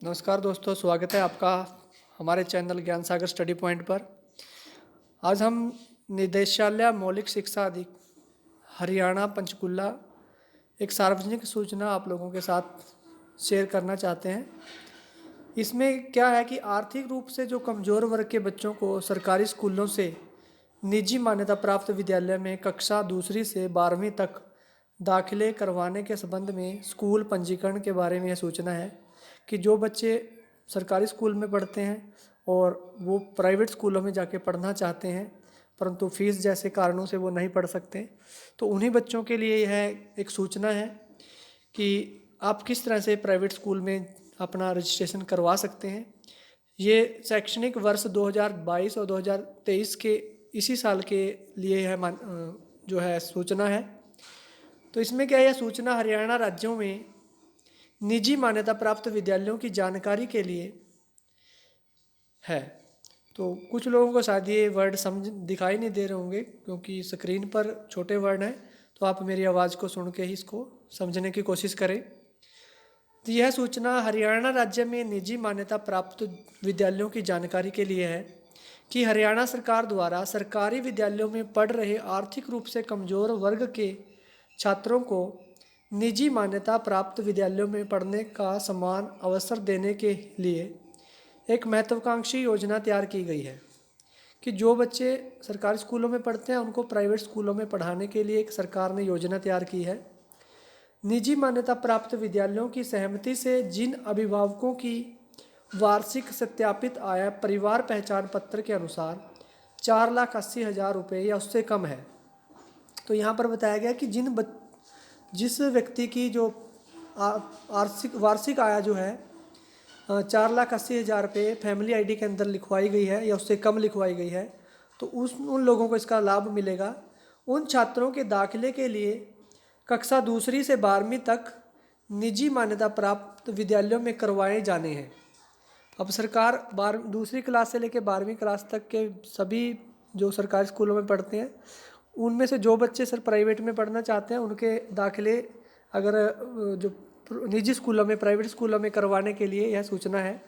नमस्कार दोस्तों, स्वागत है आपका हमारे चैनल ज्ञान सागर स्टडी पॉइंट पर। आज हम निदेशालय मौलिक शिक्षा हरियाणा पंचकुला एक सार्वजनिक सूचना आप लोगों के साथ शेयर करना चाहते हैं। इसमें क्या है कि आर्थिक रूप से जो कमज़ोर वर्ग के बच्चों को सरकारी स्कूलों से निजी मान्यता प्राप्त विद्यालय में कक्षा दूसरी से 12वीं तक दाखिले करवाने के संबंध में स्कूल पंजीकरण के बारे में यह सूचना है कि जो बच्चे सरकारी स्कूल में पढ़ते हैं और वो प्राइवेट स्कूलों में जाके पढ़ना चाहते हैं परंतु फीस जैसे कारणों से वो नहीं पढ़ सकते, तो उन्हीं बच्चों के लिए यह एक सूचना है कि आप किस तरह से प्राइवेट स्कूल में अपना रजिस्ट्रेशन करवा सकते हैं। ये शैक्षणिक वर्ष 2022 और 2023 के इसी साल के लिए यह जो है सूचना है। तो इसमें क्या है, यह सूचना हरियाणा राज्यों में निजी मान्यता प्राप्त विद्यालयों की जानकारी के लिए है। तो कुछ लोगों को शायद ये वर्ड समझ दिखाई नहीं दे रहे होंगे क्योंकि स्क्रीन पर छोटे वर्ड हैं, तो आप मेरी आवाज़ को सुन के ही इसको समझने की कोशिश करें। तो यह सूचना हरियाणा राज्य में निजी मान्यता प्राप्त विद्यालयों की जानकारी के लिए है कि हरियाणा सरकार द्वारा सरकारी विद्यालयों में पढ़ रहे आर्थिक रूप से कमज़ोर वर्ग के छात्रों को निजी मान्यता प्राप्त विद्यालयों में पढ़ने का समान अवसर देने के लिए एक महत्वाकांक्षी योजना तैयार की गई है कि जो बच्चे सरकारी स्कूलों में पढ़ते हैं उनको प्राइवेट स्कूलों में पढ़ाने के लिए एक सरकार ने योजना तैयार की है। निजी मान्यता प्राप्त विद्यालयों की सहमति से जिन अभिभावकों की वार्षिक सत्यापित आय परिवार पहचान पत्र के अनुसार 4,80,000 रुपये या उससे कम है, तो यहाँ पर बताया गया कि जिस व्यक्ति की जो वार्षिक आय जो है 4,80,000 रुपये फैमिली आईडी के अंदर लिखवाई गई है या उससे कम लिखवाई गई है, तो उन लोगों को इसका लाभ मिलेगा। उन छात्रों के दाखिले के लिए कक्षा दूसरी से 12वीं तक निजी मान्यता प्राप्त विद्यालयों में करवाए जाने हैं। अब सरकार दूसरी क्लास से लेकर 12वीं क्लास तक के सभी जो सरकारी स्कूलों में पढ़ते हैं उनमें से जो बच्चे सर प्राइवेट में पढ़ना चाहते हैं उनके दाखिले अगर जो निजी स्कूलों में प्राइवेट स्कूलों में करवाने के लिए यह सूचना है।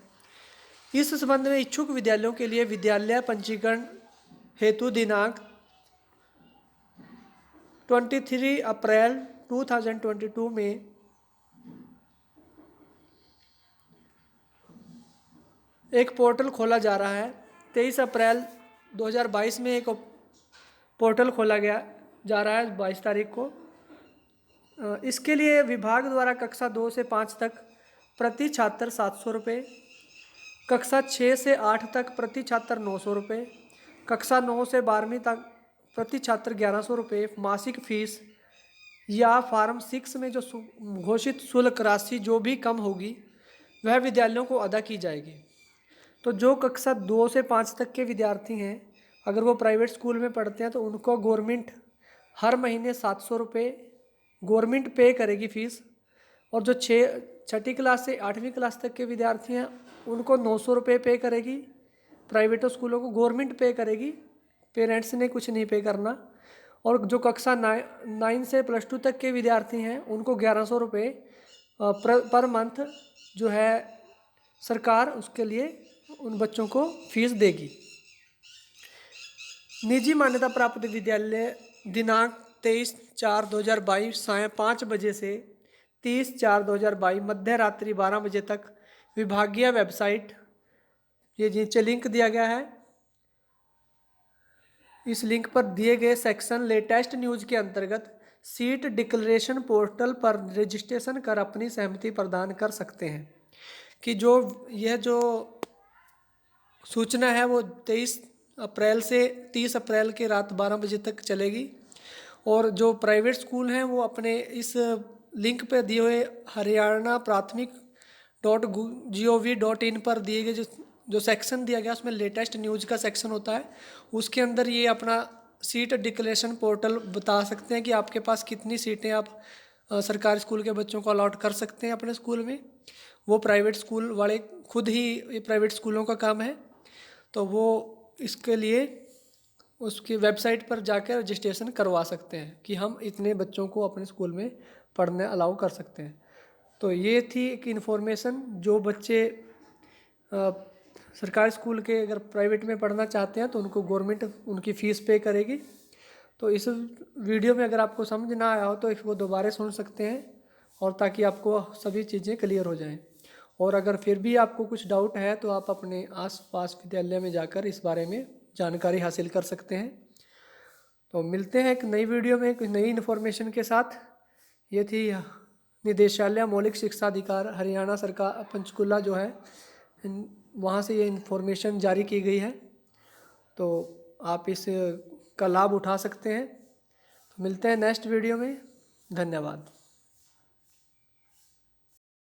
इस संबंध में इच्छुक विद्यालयों के लिए विद्यालय पंजीकरण हेतु दिनांक 23 अप्रैल 2022 में एक पोर्टल खोला जा रहा है। 23 अप्रैल 2022 में एक पोर्टल खोला जा रहा है 22 तारीख को। इसके लिए विभाग द्वारा कक्षा 2 से 5 तक प्रति छात्र 700 रुपये, कक्षा 6 से 8 तक प्रति छात्र 900 रुपये, कक्षा 9 से 12वीं तक प्रति छात्र 1100 रुपये मासिक फीस या फॉर्म 6 में जो घोषित शुल्क राशि जो भी कम होगी वह विद्यालयों को अदा की जाएगी। तो जो कक्षा 2 से 5 तक के विद्यार्थी हैं अगर वो प्राइवेट स्कूल में पढ़ते हैं तो उनको गवर्नमेंट हर महीने 700 रुपये गवर्नमेंट पे करेगी फीस, और जो छठी क्लास से 8वीं क्लास तक के विद्यार्थी हैं उनको 900 रुपये पे करेगी प्राइवेट स्कूलों को गवर्नमेंट पे करेगी, पेरेंट्स ने कुछ नहीं पे करना। और जो कक्षा 9 से +2 तक के विद्यार्थी हैं उनको 1100 रुपये पर मंथ जो है सरकार उसके लिए उन बच्चों को फीस देगी। निजी मान्यता प्राप्त विद्यालय दिनांक 23/4/2022 सायं 5 बजे से 30/4/2022 मध्य रात्रि 12 बजे तक विभागीय वेबसाइट ये नीचे लिंक दिया गया है, इस लिंक पर दिए गए सेक्शन लेटेस्ट न्यूज़ के अंतर्गत सीट डिक्लेरेशन पोर्टल पर रजिस्ट्रेशन कर अपनी सहमति प्रदान कर सकते हैं कि यह जो सूचना है वो 23 अप्रैल से 30 अप्रैल के रात 12 बजे तक चलेगी। और जो प्राइवेट स्कूल हैं वो अपने इस लिंक पे दिए हुए हरियाणा प्राथमिक .gov.in पर दिए गए जो सेक्शन दिया गया उसमें लेटेस्ट न्यूज़ का सेक्शन होता है, उसके अंदर ये अपना सीट डिक्लेरेशन पोर्टल बता सकते हैं कि आपके पास कितनी सीटें आप सरकारी स्कूल के बच्चों को अलॉट कर सकते हैं अपने स्कूल में। वो प्राइवेट स्कूल वाले खुद ही ये प्राइवेट स्कूलों का काम है, तो वो इसके लिए उसकी वेबसाइट पर जाकर रजिस्ट्रेशन करवा सकते हैं कि हम इतने बच्चों को अपने स्कूल में पढ़ने अलाउ कर सकते हैं। तो ये थी एक इन्फॉर्मेशन जो बच्चे सरकारी स्कूल के अगर प्राइवेट में पढ़ना चाहते हैं तो उनको गवर्नमेंट उनकी फ़ीस पे करेगी। तो इस वीडियो में अगर आपको समझ ना आया हो तो इसको दोबारा सुन सकते हैं, और ताकि आपको सभी चीज़ें क्लियर हो जाएं। और अगर फिर भी आपको कुछ डाउट है तो आप अपने आसपास विद्यालय में जाकर इस बारे में जानकारी हासिल कर सकते हैं। तो मिलते हैं एक नई वीडियो में एक नई इन्फॉर्मेशन के साथ। ये थी निदेशालय मौलिक शिक्षा अधिकार हरियाणा सरकार पंचकुला जो है, वहाँ से ये इन्फॉर्मेशन जारी की गई है, तो आप इस का लाभ उठा सकते हैं। तो मिलते हैं नेक्स्ट वीडियो में। धन्यवाद।